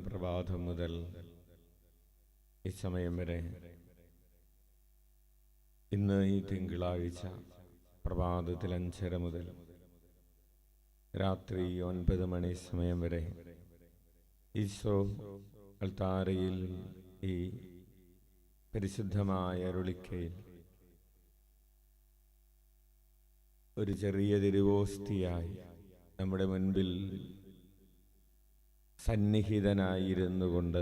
പ്രഭാതം മുതൽ ഈ സമയം വരെ, ഇന്ന് ഈ തിങ്കളാഴ്ച പ്രഭാതത്തിൽ 5:30 മുതൽ രാത്രി 9 മണി സമയം വരെ ഈശോ അൾത്താരയിൽ ഈ പരിശുദ്ധമായ അരുളിക്കയിൽ ഒരു ചെറിയ തിരുവോസ്തിയായി നമ്മുടെ മുൻപിൽ സന്നിഹിതനായിരുന്നു കൊണ്ട്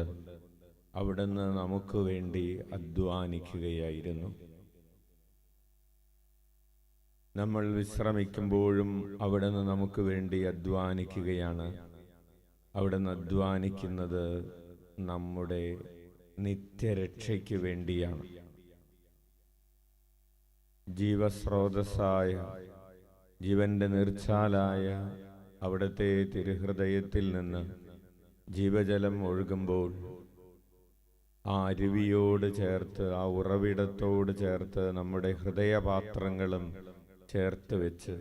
അവിടുന്ന് നമുക്ക് വേണ്ടി അധ്വാനിക്കുകയായിരുന്നു. നമ്മൾ വിശ്രമിക്കുമ്പോഴും അവിടുന്ന് നമുക്ക് വേണ്ടി അധ്വാനിക്കുകയാണ്. അവിടുന്ന് അധ്വാനിക്കുന്നത് നമ്മുടെ നിത്യരക്ഷയ്ക്ക് വേണ്ടിയാണ്. ജീവസ്രോതസ്സായ, ജീവന്റെ നീർച്ചാലായ അവിടുത്തെ തിരുഹൃദയത്തിൽ നിന്ന് ജീവജലം ഒഴുകുമ്പോൾ ആ അരുവിയോട് ചേർത്ത്, ആ ഉറവിടത്തോട് ചേർത്ത് നമ്മുടെ ഹൃദയപാത്രങ്ങളും ചേർത്ത് വെച്ച്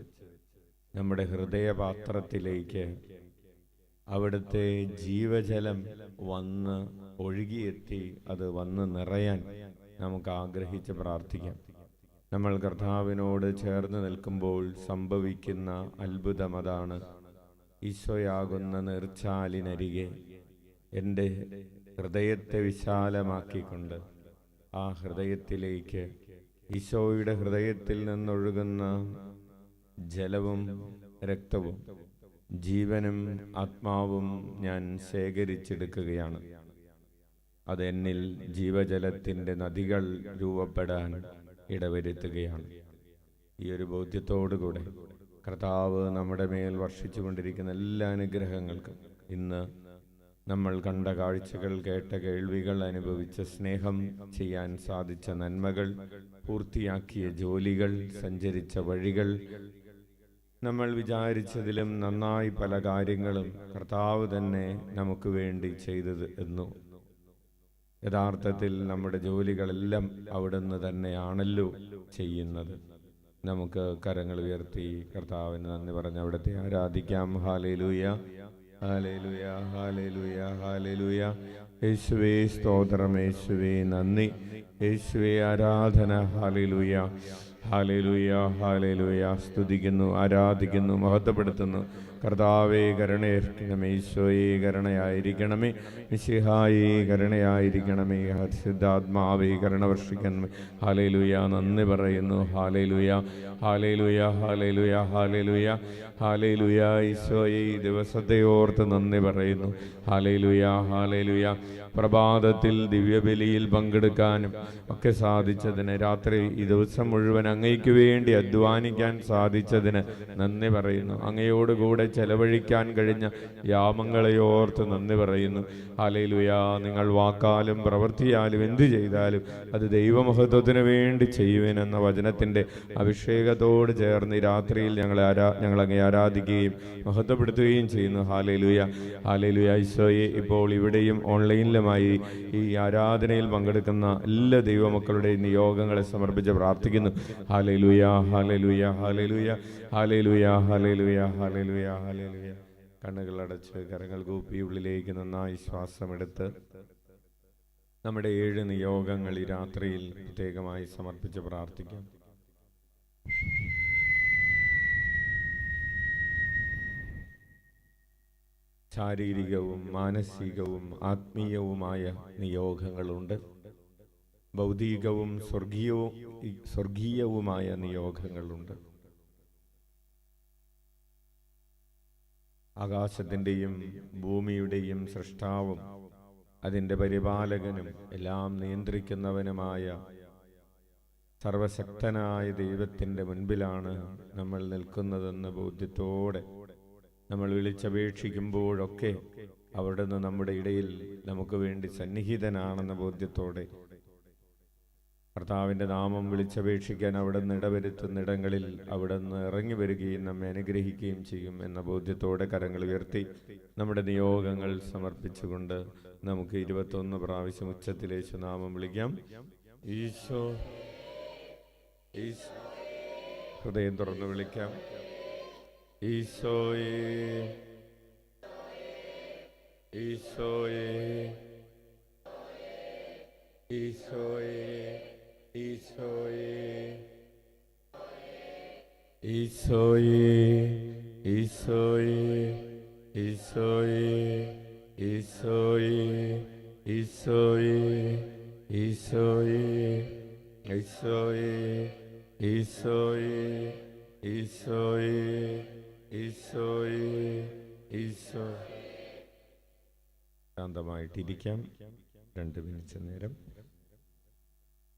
നമ്മുടെ ഹൃദയപാത്രത്തിലേക്ക് അവിടുത്തെ ജീവജലം വന്ന് ഒഴുകിയെത്തി അത് വന്ന് നിറയാൻ നമുക്ക് ആഗ്രഹിച്ച് പ്രാർത്ഥിക്കാം. നമ്മൾ കർത്താവിനോട് ചേർന്ന് നിൽക്കുമ്പോൾ സംഭവിക്കുന്ന അത്ഭുതം അതാണ്. ഈശോയാകുന്ന നീർച്ചാലിനരികെ എൻ്റെ ഹൃദയത്തെ വിശാലമാക്കിക്കൊണ്ട് ആ ഹൃദയത്തിലേക്ക്, ഈശോയുടെ ഹൃദയത്തിൽ നിന്നൊഴുകുന്ന ജലവും രക്തവും ജീവനും ആത്മാവും ഞാൻ ശേഖരിച്ചെടുക്കുകയാണ്. അതെന്നിൽ ജീവജലത്തിൻ്റെ നദികൾ രൂപപ്പെടാൻ ഇടവരുത്തുകയാണ്. ഈ ഒരു ബോധ്യത്തോടുകൂടെ കർത്താവ് നമ്മുടെ മേൽ വർഷിച്ചു കൊണ്ടിരിക്കുന്ന എല്ലാ അനുഗ്രഹങ്ങൾക്കും, ഇന്ന് നമ്മൾ കണ്ട കാഴ്ചകൾ, കേട്ട കേൾവികൾ, അനുഭവിച്ച സ്നേഹം, ചെയ്യാൻ സാധിച്ച നന്മകൾ, പൂർത്തിയാക്കിയ ജോലികൾ, സഞ്ചരിച്ച വഴികൾ, നമ്മൾ വിചാരിച്ചതിലും നന്നായി പല കാര്യങ്ങളും കർത്താവ് തന്നെ നമുക്ക് വേണ്ടി ചെയ്തത് എന്നു. യഥാർത്ഥത്തിൽ നമ്മുടെ ജോലികളെല്ലാം അവിടുന്ന് തന്നെയാണല്ലോ ചെയ്യുന്നത്. നമുക്ക് കരങ്ങൾ ഉയർത്തി കർത്താവിന് നന്ദി പറഞ്ഞ് അവിടുത്തെ ആരാധിക്കാം. ഹല്ലേലൂയ, ഹല്ലേലൂയ, ഹല്ലേലൂയ, ഹല്ലേലൂയ. യേശുവേ സ്തോത്രം, യേശുവേ നന്ദി, യേശുവേ ആരാധന. ഹല്ലേലൂയ, ഹല്ലേലൂയ, ഹല്ലേലൂയ. സ്തുതിക്കുന്നു, ആരാധിക്കുന്നു, മഹത്വപ്പെടുത്തുന്നു. കർത്താവേ കരുണയായിരിക്കണമേ, ഈശോയെ കരുണയായിരിക്കണമേ, മിശിഹായേ കരുണയായിരിക്കണമേ, പരിശുദ്ധാത്മാവേ കരുണ വർഷിക്കണമേ. ഹല്ലേലൂയ, നന്ദി പറയുന്നു. ഹല്ലേലൂയ, ഹല്ലേലൂയ, ഹല്ലേലൂയ, ഹല്ലേലൂയ, ഹല്ലേലൂയ. ഈശോയെ ഈ ദിവസത്തെ ഓർത്ത് നന്ദി പറയുന്നു. Hallelujah, hallelujah. പ്രഭാതത്തിൽ ദിവ്യബലിയിൽ പങ്കെടുക്കാനും ഒക്കെ സാധിച്ചതിന്, രാത്രി ഈ ദിവസം മുഴുവൻ അങ്ങയ്ക്ക് വേണ്ടി അധ്വാനിക്കാൻ സാധിച്ചതിന് നന്ദി പറയുന്നു. അങ്ങയോടുകൂടെ ചെലവഴിക്കാൻ കഴിഞ്ഞ യാമങ്ങളെ ഓർത്ത് നന്ദി പറയുന്നു. ഹല്ലേലൂയ. നിങ്ങൾ വാക്കാലും പ്രവൃത്തിയാലും എന്ത് ചെയ്താലും അത് ദൈവമഹത്വത്തിന് വേണ്ടി ചെയ്യുവാനെന്ന വചനത്തിൻ്റെ അഭിഷേകത്തോട് ചേർന്ന് രാത്രിയിൽ ഞങ്ങൾ അങ്ങേ ആരാധിക്കുകയും മഹത്വപ്പെടുത്തുകയും ചെയ്യുന്നു. Hallelujah, hallelujah. ഈശോയെ ഇപ്പോൾ ഇവിടെയും ഓൺലൈനിലുമായി ഈ ആരാധനയിൽ പങ്കെടുക്കുന്ന എല്ലാ ദൈവമക്കളുടെയും നിയോഗങ്ങളെ സമർപ്പിച്ച് പ്രാർത്ഥിക്കുന്നു. ഹല്ലേലൂയ, ഹല്ലേലൂയ, ഹല്ലേലൂയ, ഹല്ലേലൂയ, ഹല്ലേലൂയ, ഹല്ലേലൂയ, ഹല്ലേലൂയ. കണ്ണുകൾ അടച്ച് കരങ്ങൾ കൂപ്പി ഉള്ളിലേക്ക് നന്നായി ശ്വാസമെടുത്ത് നമ്മുടെ 7 നിയോഗങ്ങൾ ഈ രാത്രിയിൽ പ്രത്യേകമായി സമർപ്പിച്ച് പ്രാർത്ഥിക്കാം. ശാരീരികവും മാനസികവും ആത്മീയവുമായ നിയോഗങ്ങളുണ്ട്. ഭൗതികവും സ്വർഗീയവുമായ നിയോഗങ്ങളുണ്ട്. ആകാശത്തിൻ്റെയും ഭൂമിയുടെയും സൃഷ്ടാവും അതിൻ്റെ പരിപാലകനും എല്ലാം നിയന്ത്രിക്കുന്നവനുമായ സർവശക്തനായ ദൈവത്തിൻ്റെ മുൻപിലാണ് നമ്മൾ നിൽക്കുന്നതെന്ന ബോധ്യത്തോടെ നമ്മൾ വിളിച്ചപേക്ഷിക്കുമ്പോഴൊക്കെ അവിടുന്ന് നമ്മുടെ ഇടയിൽ നമുക്ക് വേണ്ടി സന്നിഹിതനാണെന്ന ബോധ്യത്തോടെ കർത്താവിൻ്റെ നാമം വിളിച്ചപേക്ഷിക്കാൻ അവിടുന്ന് ഇടവരുത്തുന്നിടങ്ങളിൽ അവിടുന്ന് ഇറങ്ങി വരികയും നമ്മെ അനുഗ്രഹിക്കുകയും ചെയ്യും എന്ന ബോധ്യത്തോടെ കരങ്ങൾ ഉയർത്തി നമ്മുടെ നിയോഗങ്ങൾ സമർപ്പിച്ചുകൊണ്ട് നമുക്ക് 21 പ്രാവശ്യം ഉച്ചത്തിൽ യേശുനാമം വിളിക്കാം. ഈശോ, ഹൃദയം തുറന്ന് വിളിക്കാം. ഈശോയേ, ഈശോയേ ഈശോയേ ഈശോയേ ഈശോയേ ഈശോയേ ഈശോയേ ഈശോയേ ഈശോയേ ഈശോയേ ഈശോയേ ഈശോയേ ഈശോയേ ഈശോയേ ഈശോ. ശാന്തമായിട്ടിരിക്കാം 2 മിനിറ്റ് നേരം.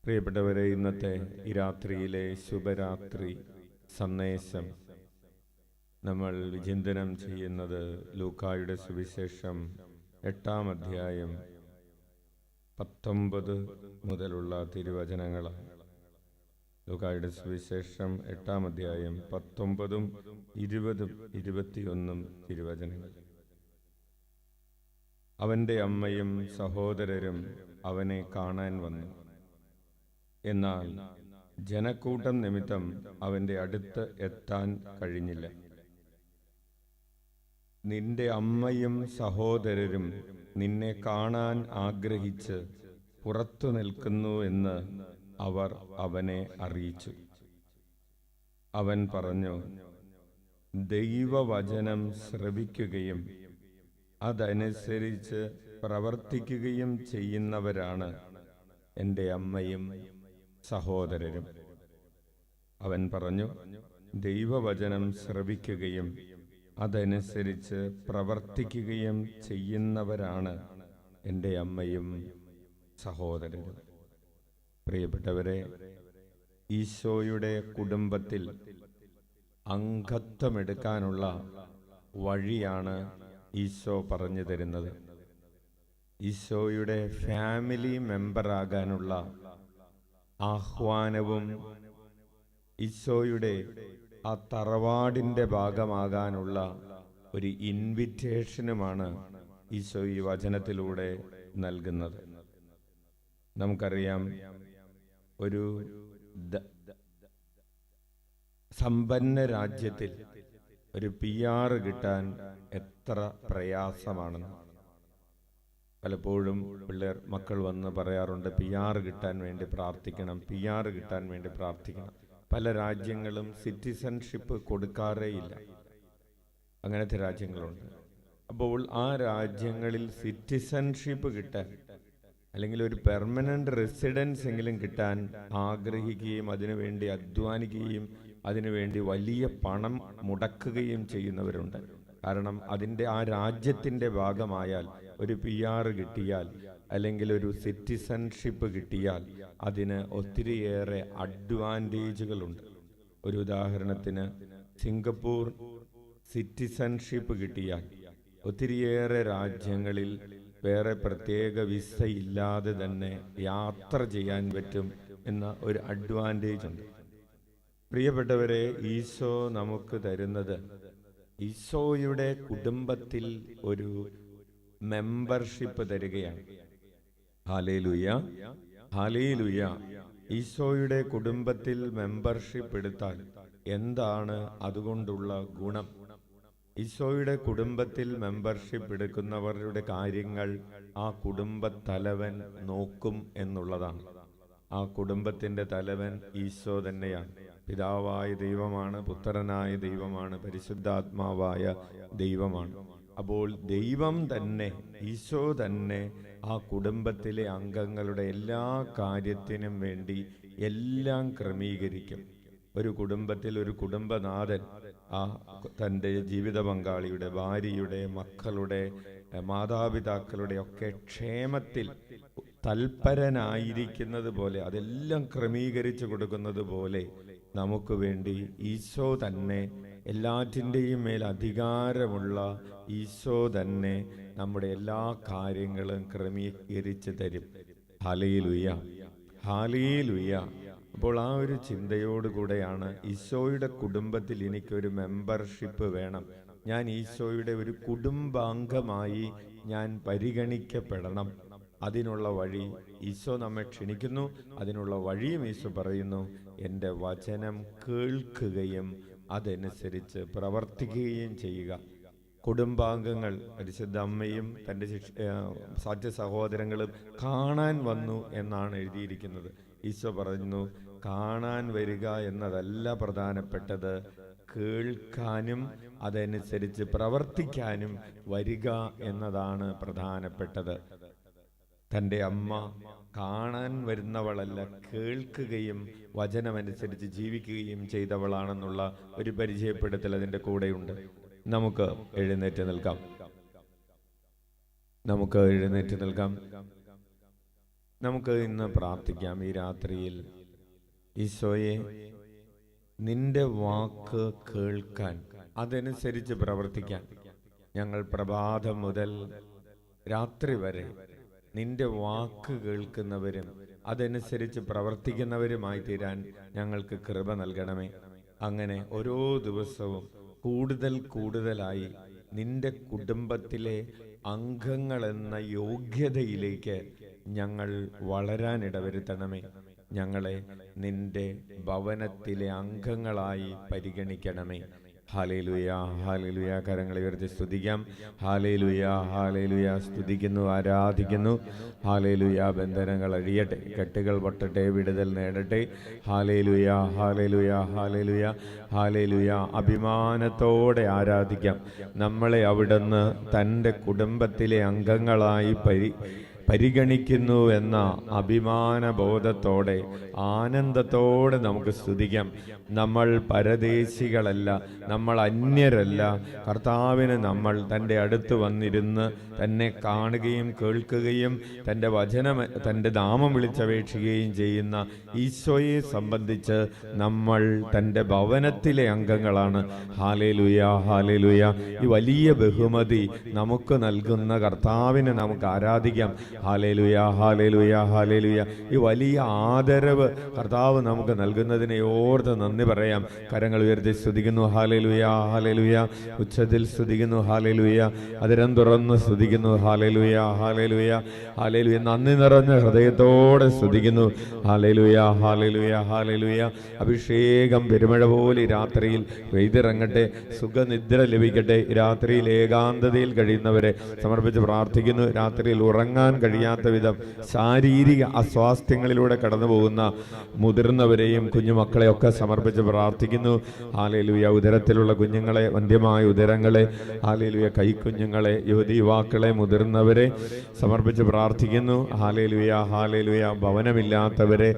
പ്രിയപ്പെട്ടവരെ, ഇന്നത്തെ ഈ രാത്രിയിലെ ശുഭരാത്രി സന്ദേശം നമ്മൾ വിചിന്തനം ചെയ്യുന്നത് ലൂക്കായുടെ സുവിശേഷം 8-ാം അധ്യായം 19 മുതലുള്ള തിരുവചനങ്ങളാണ്. ലൂക്കായുടെ സുവിശേഷം 8-ാം അധ്യായം 19, 20, 21 തിരുവചനങ്ങൾ. അവൻ്റെ അമ്മയും സഹോദരരും അവനെ കാണാൻ വന്നു. എന്നാൽ ജനക്കൂട്ടം നിമിത്തം അവൻ്റെ അടുത്ത് എത്താൻ കഴിഞ്ഞില്ല. നിന്റെ അമ്മയും സഹോദരരും നിന്നെ കാണാൻ ആഗ്രഹിച്ച് പുറത്തു നിൽക്കുന്നു എന്ന് അവർ അവനെ അറിയിച്ചു. അവൻ പറഞ്ഞു, ദൈവവചനം ശ്രവിക്കുകയും അതനുസരിച്ച് പ്രവർത്തിക്കുകയും ചെയ്യുന്നവരാണ് എൻ്റെ അമ്മയും സഹോദരരും. അവൻ പറഞ്ഞു, ദൈവവചനം ശ്രവിക്കുകയും അതനുസരിച്ച് പ്രവർത്തിക്കുകയും ചെയ്യുന്നവരാണ് എൻ്റെ അമ്മയും സഹോദരരും. പ്രിയപ്പെട്ടവരെ, ഈശോയുടെ കുടുംബത്തിൽ അംഗത്വമെടുക്കാനുള്ള വഴിയാണ് ഈശോ പറഞ്ഞു തരുന്നത്. ഈശോയുടെ ഫാമിലി മെമ്പറാകാനുള്ള ആഹ്വാനവും ഈശോയുടെ ആ തറവാടിൻ്റെ ഭാഗമാകാനുള്ള ഒരു ഇൻവിറ്റേഷനുമാണ് ഈശോ ഈ വചനത്തിലൂടെ നൽകുന്നത്. നമുക്കറിയാം, ഒരു സമ്പന്ന രാജ്യത്തിൽ ഒരു PR കിട്ടാൻ എത്ര പ്രയാസമാണെന്ന് പലപ്പോഴും മക്കൾ വന്ന് പറയാറുണ്ട്. PR കിട്ടാൻ വേണ്ടി പ്രാർത്ഥിക്കണം, PR കിട്ടാൻ വേണ്ടി പ്രാർത്ഥിക്കണം. പല രാജ്യങ്ങളും സിറ്റിസൺഷിപ്പ് കൊടുക്കാറേയില്ല. അങ്ങനത്തെ രാജ്യങ്ങളുണ്ട്. അപ്പോൾ ആ രാജ്യങ്ങളിൽ സിറ്റിസൺഷിപ്പ് കിട്ടാൻ, അല്ലെങ്കിൽ ഒരു പെർമനന്റ് റെസിഡൻസ് എങ്കിലും കിട്ടാൻ ആഗ്രഹിക്കുകയും അതിനുവേണ്ടി അധ്വാനിക്കുകയും അതിനുവേണ്ടി വലിയ പണം മുടക്കുകയും ചെയ്യുന്നവരുണ്ട്. കാരണം അതിൻ്റെ ആ രാജ്യത്തിൻ്റെ ഭാഗമായാൽ, ഒരു PR കിട്ടിയാൽ അല്ലെങ്കിൽ ഒരു സിറ്റിസൺഷിപ്പ് കിട്ടിയാൽ അതിന് ഒത്തിരിയേറെ അഡ്വാൻറ്റേജുകളുണ്ട്. ഒരു ഉദാഹരണത്തിന്, സിംഗപ്പൂർ സിറ്റിസൺഷിപ്പ് കിട്ടിയാൽ ഒത്തിരിയേറെ രാജ്യങ്ങളിൽ വേറെ പ്രത്യേക വിസ ഇല്ലാതെ തന്നെ യാത്ര ചെയ്യാൻ പറ്റും എന്ന ഒരു അഡ്വാൻറ്റേജ് ഉണ്ട്. പ്രിയപ്പെട്ടവരെ, ഈശോ നമുക്ക് തരുന്നത് ഈശോയുടെ കുടുംബത്തിൽ ഒരു മെമ്പർഷിപ്പ് തരികയാണ്. Hallelujah, hallelujah. ഈശോയുടെ കുടുംബത്തിൽ മെമ്പർഷിപ്പ് എടുത്താൽ എന്താണ് അതുകൊണ്ടുള്ള ഗുണം? ഈശോയുടെ കുടുംബത്തിൽ മെമ്പർഷിപ്പ് എടുക്കുന്നവരുടെ കാര്യങ്ങൾ ആ കുടുംബ തലവൻ നോക്കും എന്നുള്ളതാണ്. ആ കുടുംബത്തിന്റെ തലവൻ ഈശോ തന്നെയാണ്. പിതാവായ ദൈവമാണ്, പുത്രനായ ദൈവമാണ്, പരിശുദ്ധാത്മാവായ ദൈവമാണ്. അപ്പോൾ ദൈവം തന്നെ, ഈശോ തന്നെ ആ കുടുംബത്തിലെ അംഗങ്ങളുടെ എല്ലാ കാര്യത്തിനും വേണ്ടി എല്ലാം ക്രമീകരിക്കും. ഒരു കുടുംബത്തിൽ ഒരു കുടുംബനാഥൻ ആ തൻ്റെ ജീവിത പങ്കാളിയുടെ, ഭാര്യയുടെ, മക്കളുടെ, മാതാപിതാക്കളുടെ ഒക്കെ ക്ഷേമത്തിൽ തൽപരനായിരിക്കുന്നത് പോലെ, അതെല്ലാം ക്രമീകരിച്ചു കൊടുക്കുന്നത് പോലെ നമുക്ക് വേണ്ടി ഈശോ തന്നെ, എല്ലാറ്റിൻ്റെയും മേൽ അധികാരമുള്ള ഈശോ തന്നെ നമ്മുടെ എല്ലാ കാര്യങ്ങളും ക്രമീകരിച്ച് തരും. Hallelujah, hallelujah. അപ്പോൾ ആ ഒരു ചിന്തയോടുകൂടെയാണ് ഈശോയുടെ കുടുംബത്തിൽ എനിക്കൊരു മെമ്പർഷിപ്പ് വേണം, ഞാൻ ഈശോയുടെ ഒരു കുടുംബാംഗമായി ഞാൻ പരിഗണിക്കപ്പെടണം. അതിനുള്ള വഴി ഈശോ നമ്മെ ക്ഷണിക്കുന്നു. അതിനുള്ള വഴിയും ഈശോ പറയുന്നു, എൻ്റെ വചനം കേൾക്കുകയും അതനുസരിച്ച് പ്രവർത്തിക്കുകയും ചെയ്യുക. കുടുംബാംഗങ്ങൾ പരിശുദ്ധ അമ്മയും തൻ്റെ സാധ്യ സഹോദരങ്ങളും കാണാൻ വന്നു എന്നാണ് എഴുതിയിരിക്കുന്നത്. ഈശോ പറഞ്ഞു, കാണാൻ വരിക എന്നതല്ല പ്രധാനപ്പെട്ടത്, കേൾക്കാനും അതനുസരിച്ച് പ്രവർത്തിക്കാനും വരിക എന്നതാണ് പ്രധാനപ്പെട്ടത്. തൻ്റെ അമ്മ കാണാൻ വരുന്നവളല്ല, കേൾക്കുകയും വചനമനുസരിച്ച് ജീവിക്കുകയും ചെയ്തവളാണെന്നുള്ള ഒരു പരിചയപ്പെടുത്തൽ അതിൻ്റെ കൂടെയുണ്ട്. നമുക്ക് എഴുന്നേറ്റ് നിൽക്കാം. നമുക്ക് ഇന്ന് പ്രാർത്ഥിക്കാം. ഈ രാത്രിയിൽ ഈശോയെ, നിന്റെ വാക്ക് കേൾക്കാൻ, അതനുസരിച്ച് പ്രവർത്തിക്കാൻ ഞങ്ങൾ പ്രഭാതം മുതൽ രാത്രി വരെ നിന്റെ വാക്ക് കേൾക്കുന്നവരും അതനുസരിച്ച് പ്രവർത്തിക്കുന്നവരുമായി തീരാൻ ഞങ്ങൾക്ക് കൃപ നൽകണമേ. അങ്ങനെ ഓരോ ദിവസവും കൂടുതലായി നിന്റെ കുടുംബത്തിലെ അംഗങ്ങളെന്ന യോഗ്യതയിലേക്ക് ഞങ്ങൾ വളരാൻ ഇടവരുത്തണമേ. ഞങ്ങളെ നിന്റെ ഭവനത്തിലെ അംഗങ്ങളായി പരിഗണിക്കണമേ. Hallelujah, hallelujah. കരങ്ങളെ ഉയർത്തി സ്തുതിക്കാം. ഹല്ലേലൂയ, ഹല്ലേലൂയ. സ്തുതിക്കുന്നു, ആരാധിക്കുന്നു. ഹല്ലേലൂയ. ബന്ധനങ്ങൾ അഴിയട്ടെ, കെട്ടുകൾ പൊട്ടട്ടെ, വിടുതൽ നേടട്ടെ. ഹല്ലേലൂയ, ഹല്ലേലൂയ, ഹല്ലേലൂയ, ഹല്ലേലൂയ. അഭിമാനത്തോടെ ആരാധിക്കാം. നമ്മളെ അവിടുന്ന് തൻ്റെ കുടുംബത്തിലെ അംഗങ്ങളായി പരിഗണിക്കുന്നു എന്ന അഭിമാനബോധത്തോടെ ആനന്ദത്തോടെ നമുക്ക് സ്തുതിക്കാം. നമ്മൾ പരദേശികളല്ല, നമ്മൾ അന്യരല്ല. കർത്താവിന് നമ്മൾ തൻ്റെ അടുത്ത് വന്നിരുന്ന് തന്നെ കാണുകയും കേൾക്കുകയും തൻ്റെ നാമം വിളിച്ചപേക്ഷിക്കുകയും ചെയ്യുന്ന ഈശോയെ സംബന്ധിച്ച് നമ്മൾ തൻ്റെ ഭവനത്തിലെ അംഗങ്ങളാണ്. Hallelujah, hallelujah. ഈ വലിയ ബഹുമതി നമുക്ക് നൽകുന്ന കർത്താവിനെ നമുക്ക് ആരാധിക്കാം. ഹല്ലേലൂയ, ഹല്ലേലൂയ, ഹല്ലേലൂയ. ഈ വലിയ ആദരവ് കർത്താവ് നമുക്ക് നൽകുന്നതിനെ ഓർത്ത് നന്ദി പറയാം. കരങ്ങൾ ഉയർത്തി സ്തുതിക്കുന്നു. Hallelujah, hallelujah. ഉച്ചത്തിൽ സ്തുതിക്കുന്നു. ഹല്ലേലൂയ. അതിരം തുറന്ന് സ്തുതിക്കുന്നു. ഹല്ലേലൂയ, ഹല്ലേലൂയ, ഹല്ലേലൂയ. നന്ദി നിറഞ്ഞ ഹൃദയത്തോടെ സ്തുതിക്കുന്നു. ഹല്ലേലൂയ, ഹല്ലേലൂയ, ഹല്ലേലൂയ. അഭിഷേകം പെരുമഴ പോലെ രാത്രിയിൽ പെയ്തിറങ്ങട്ടെ, സുഖനിദ്ര ലഭിക്കട്ടെ. രാത്രിയിൽ ഏകാന്തതയിൽ കഴിയുന്നവരെ സമർപ്പിച്ച് പ്രാർത്ഥിക്കുന്നു. രാത്രിയിൽ ഉറങ്ങാൻ കഴിയാത്ത വിധം ശാരീരിക അസ്വാസ്ഥ്യങ്ങളിലൂടെ കടന്നു പോകുന്ന മുതിർന്നവരെയും കുഞ്ഞുമക്കളെയൊക്കെ സമർപ്പിച്ച് പ്രാർത്ഥിക്കുന്നു. ഹല്ലേലൂയ. ഉദരത്തിലുള്ള കുഞ്ഞുങ്ങളെ, വന്ധ്യമായ ഉദരങ്ങളെ, ഹല്ലേലൂയ, കൈക്കുഞ്ഞുങ്ങളെ, യുവാക്കളെ, മുതിർന്നവരെ സമർപ്പിച്ച് പ്രാർത്ഥിക്കുന്നു. Hallelujah, hallelujah. ഭവനമില്ലാത്തവരെ,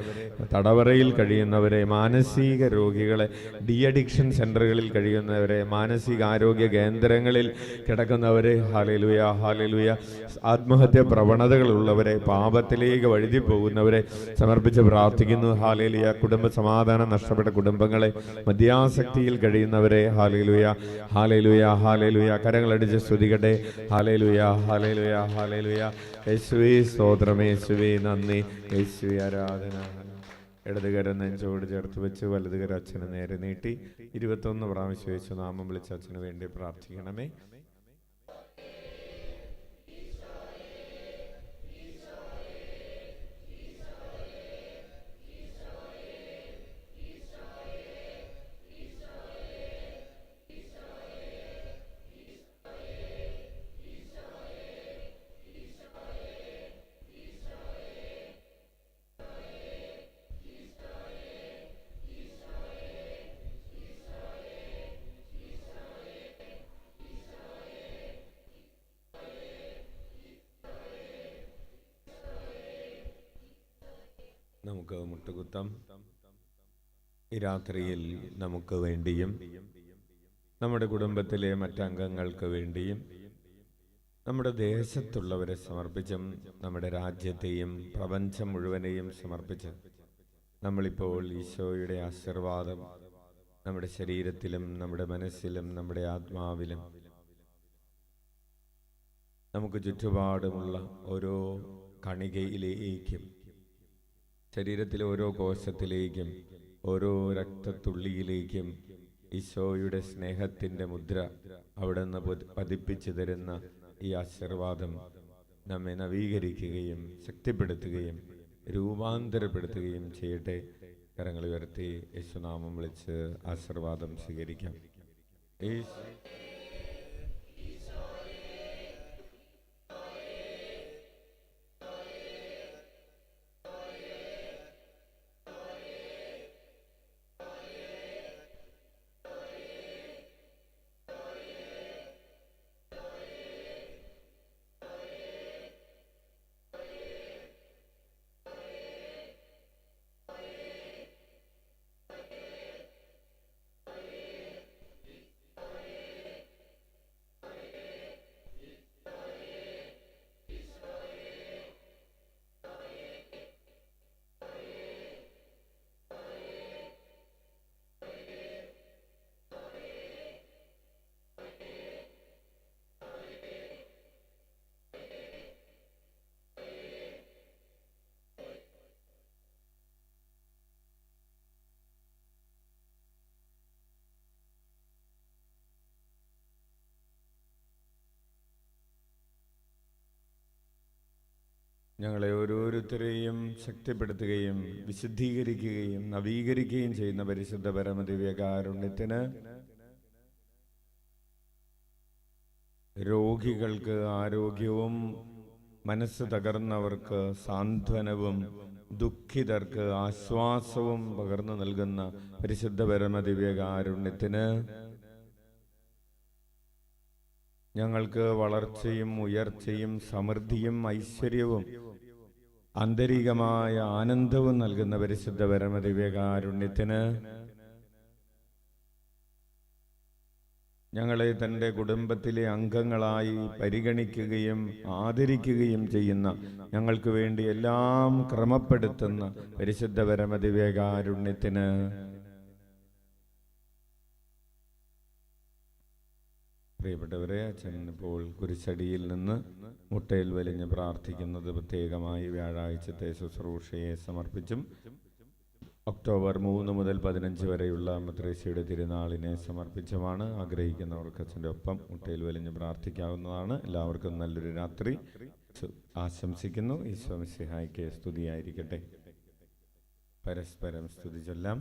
തടവറയിൽ കഴിയുന്നവരെ, മാനസിക രോഗികളെ, ഡി അഡിക്ഷൻ സെന്ററുകളിൽ കഴിയുന്നവരെ, മാനസികാരോഗ്യ കേന്ദ്രങ്ങളിൽ കിടക്കുന്നവരെ, ഹല്ലേലൂയ, ഹല്ലേലൂയ. ആത്മഹത്യ പ്രവണതകളുള്ളവരെ, പാപത്തിലേക്ക് വഴുതി പോകുന്നവരെ സമർപ്പിച്ച് പ്രാർത്ഥിക്കുന്നു. ഹല്ലേലൂയ. കുടുംബ സമാധാനം നഷ്ടപ്പെട്ട കുടുംബങ്ങളെ, മദ്യാസക്തിയിൽ കഴിയുന്നവരെ, ഹല്ലേലൂയ, ഹല്ലേലൂയ, ഹല്ലേലൂയ. കരങ്ങളടിച്ച് സ്തുതിക്കട്ടെ. ഹല്ലേലൂയ, ഹല്ലേലൂയ, ഹല്ലേലൂയ. യേശുവേ സ്തോത്രം, യേശുവേ നന്ദി, യേശുവേ ആരാധന. ഇടതുകരം നെഞ്ചോട് ചേർത്ത് വെച്ച് വലതുകരം അച്ഛന് നേരെ നീട്ടി 21 പ്രാവശ്യം യേശു നാമം വിളിച്ച് അച്ഛന് വേണ്ടി പ്രാർത്ഥിക്കണമേ. നമുക്ക് മുട്ടുകുത്താം. ഈ രാത്രിയിൽ നമുക്ക് വേണ്ടിയും നമ്മുടെ കുടുംബത്തിലെ മറ്റംഗങ്ങൾക്ക് വേണ്ടിയും നമ്മുടെ ദേശത്തുള്ളവരെ സമർപ്പിച്ചും നമ്മുടെ രാജ്യത്തെയും പ്രപഞ്ചം മുഴുവനെയും സമർപ്പിച്ച് നമ്മളിപ്പോൾ ഈശോയുടെ ആശീർവാദം നമ്മുടെ ശരീരത്തിലും നമ്മുടെ മനസ്സിലും നമ്മുടെ ആത്മാവിലും നമുക്ക് ചുറ്റുപാടുമുള്ള ഓരോ കണികയിലേക്കും, ശരീരത്തിലെ ഓരോ കോശത്തിലേക്കും, ഓരോ രക്തത്തുള്ളിയിലേക്കും ഈശോയുടെ സ്നേഹത്തിൻ്റെ മുദ്ര അവിടെ നിന്ന് പതിപ്പിച്ചു തരുന്ന ഈ ആശീർവാദം നമ്മെ നവീകരിക്കുകയും ശക്തിപ്പെടുത്തുകയും രൂപാന്തരപ്പെടുത്തുകയും ചെയ്യട്ടെ. കരങ്ങൾ ഉയർത്തി യേശുനാമം വിളിച്ച് ആശീർവാദം സ്വീകരിക്കാം. ഞങ്ങളെ ഓരോരുത്തരെയും ശക്തിപ്പെടുത്തുകയും വിശുദ്ധീകരിക്കുകയും നവീകരിക്കുകയും ചെയ്യുന്ന പരിശുദ്ധ പരമദിവ്യകാരുണ്യത്തിന് രോഗികൾക്ക് ആരോഗ്യവും, മനസ്സ് തകർന്നവർക്ക് സാന്ത്വനവും, ദുഃഖിതർക്ക് ആശ്വാസവും പകർന്നു നൽകുന്ന പരിശുദ്ധ പരമദിവ്യകാരുണ്യത്തിന് ഞങ്ങൾക്ക് വളർച്ചയും ഉയർച്ചയും സമൃദ്ധിയും ഐശ്വര്യവും ആന്തരികമായ ആനന്ദവും നൽകുന്ന പരിശുദ്ധ പരമദിവ്യകാരുണ്യത്തിന് ഞങ്ങളെ തൻ്റെ കുടുംബത്തിലെ അംഗങ്ങളായി പരിഗണിക്കുകയും ആദരിക്കുകയും ചെയ്യുന്ന, ഞങ്ങൾക്ക് വേണ്ടി എല്ലാം ക്രമപ്പെടുത്തുന്ന പരിശുദ്ധ പരമദിവ്യകാരുണ്യത്തിന് പ്രിയപ്പെട്ടവരെ, അച്ഛൻ ഇപ്പോൾ കുരിശടിയിൽ നിന്ന് മുട്ടയിൽ വലിഞ്ഞ് പ്രാർത്ഥിക്കുന്നത് പ്രത്യേകമായി വ്യാഴാഴ്ചത്തെ ശുശ്രൂഷയെ സമർപ്പിച്ചും ഒക്ടോബർ 3 മുതൽ 15 വരെയുള്ള മത്രേസ്യയുടെ തിരുനാളിനെ സമർപ്പിച്ചുമാണ്. ആഗ്രഹിക്കുന്നവർക്ക് അച്ഛൻ്റെ ഒപ്പം മുട്ടയിൽ വലിഞ്ഞ് പ്രാർത്ഥിക്കാവുന്നതാണ്. എല്ലാവർക്കും നല്ലൊരു രാത്രി ആശംസിക്കുന്നു. ഈശോ മിശിഹായ്ക്ക് സ്തുതിയായിരിക്കട്ടെ. പരസ്പരം സ്തുതി ചൊല്ലാം.